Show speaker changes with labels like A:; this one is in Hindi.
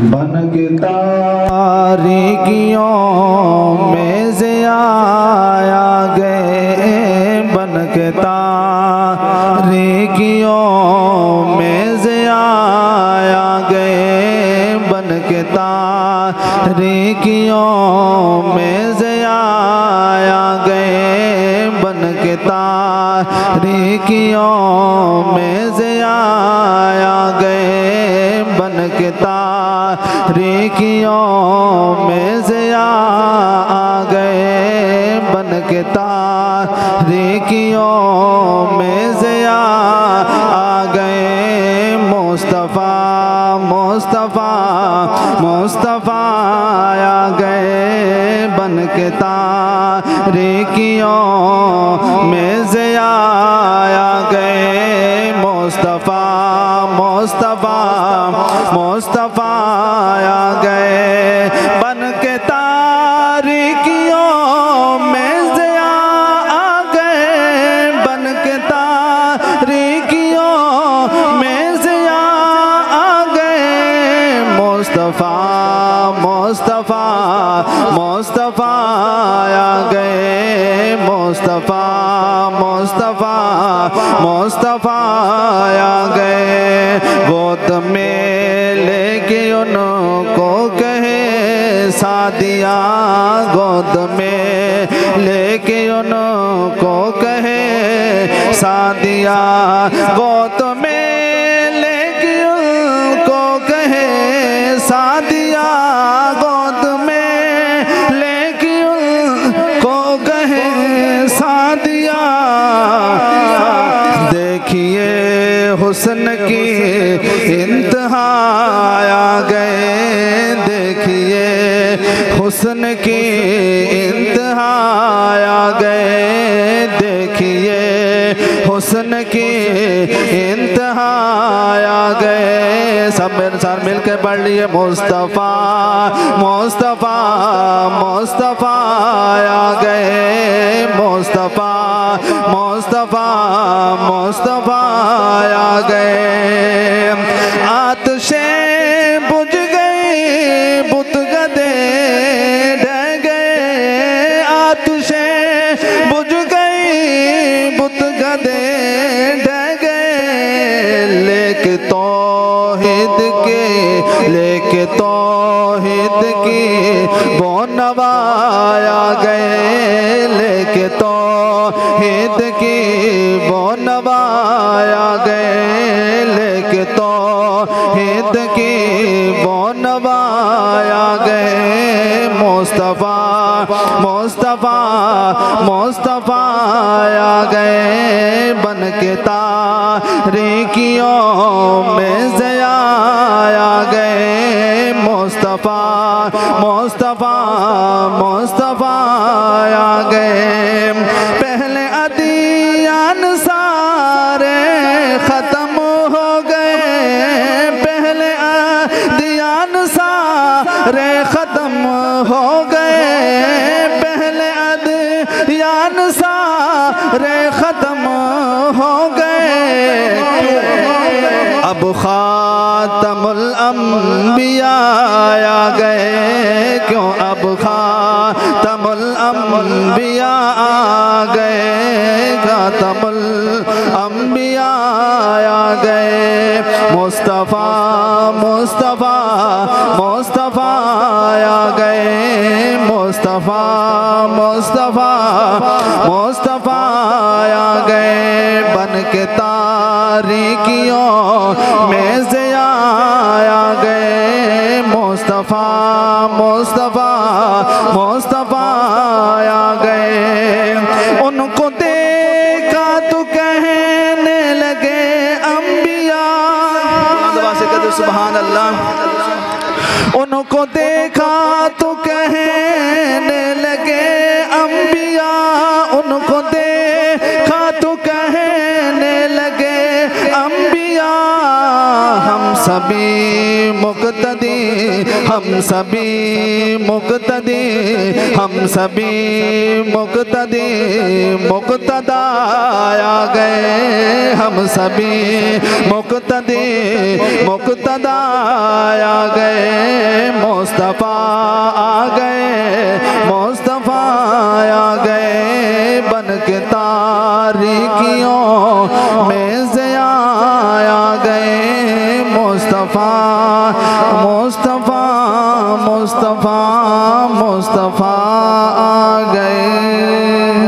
A: बन के तारीकियों में ज़िया आ गए, बन के तारीकियों में ज़िया आ गए, बन के तारीकियों में ज़िया आ गए, बन के तारीकियों में ज़िया आ गए, बन के तारीकियों में ज़िया आ गए, बन के तारीकियों में ज़िया आ गए। मुस्तफ़ा मुस्तफ़ा मुस्तफ़ा आ गए, बन के तारीकियों में ज़िया आ गए। मुस्तफ़ा मुस्तफ़ा मुस्तफ़ा आ गए, बन के तारीकियों में ज़िया आ गए, बन के तारीकियों में ज़िया आ गए। मुस्तफ़ा मुस्तफ़ा मुस्तफ़ा आ गए, मुस्तफ़ा मुस्तफ़ा मुस्तफ़ा आ गए। गोद में लेके उनको कहे सादिया, गोद में लेके उनको कहे सादिया, गोद में लेके उनको कहे सादिया, गोद में लेके उनको कहे सादिया। देखिए हुस्न की इंतहा आ गए, देखिए हुस्न की इंतहा आ गए, देखिए हुस्न की इंतहा आ गए। सब मेरे साथ मिलकर पढ़ लिए। मुस्तफ़ा मुस्तफ़ा मुस्तफ़ा आ गए, मुस्तफ़ा मुस्तफ़ा मुस्तफ़ा आ गए। आतिशे बुझ गई बुत गदे ढह गए, आतिशे बुझ गई बुत गदे ढह गए। लेके तौहीद के लेके तौहीद की वो नवा आ गए, लेके तौहीद की वो नवा आ गए, लेके तौहीद की वो नवा आ गए। मुस्तफ़ा मुस्तफ़ा मुस्तफ़ा आ गए, बन के तारीकियों में ज़िया आ गए। मुस्तफ़ा मुस्तफ़ा मुस्तफ़ा आ गए। पहले अदियान सारे ख़त्म हो गए, पहले अदियान सारे ख़त्म हो गए, पहले अदियान सारे ख़त्म हो गए। अब ख़ातमुल अंबिया आ गए, क्यों अब ख़ातमुल अंबिया आ गए, ख़ातमुल अंबिया आ गए। मुस्तफ़ा मुस्तफ़ा मुस्तफ़ा आ गए, मुस्तफ़ा मुस्तफ़ा मुस्तफ़ा आ गए। बन के तारीकियों में ज़िया आ गए। मुस्तफ़ा मुस्तफ़ा मुस्तफ़ा आ गए। उनको देखा तो कहने लगे अंबिया, सुभान अल्लाह। उनको देखा तो कहने लगे अंबिया, उनको देखा तो कहने लगे अंबिया। हम सभी मुक़्तदी, हम सभी मुक़्तदी, हम सभी मुक़्तदी मुक़्तदा आ गए, हम सभी मुक़्तदी मुक़्तदा आ गए। के तारीकियों में ज़िया आ गए। मुस्तफ़ा मुस्तफ़ा मुस्तफ़ा मुस्तफ़ा आ गए।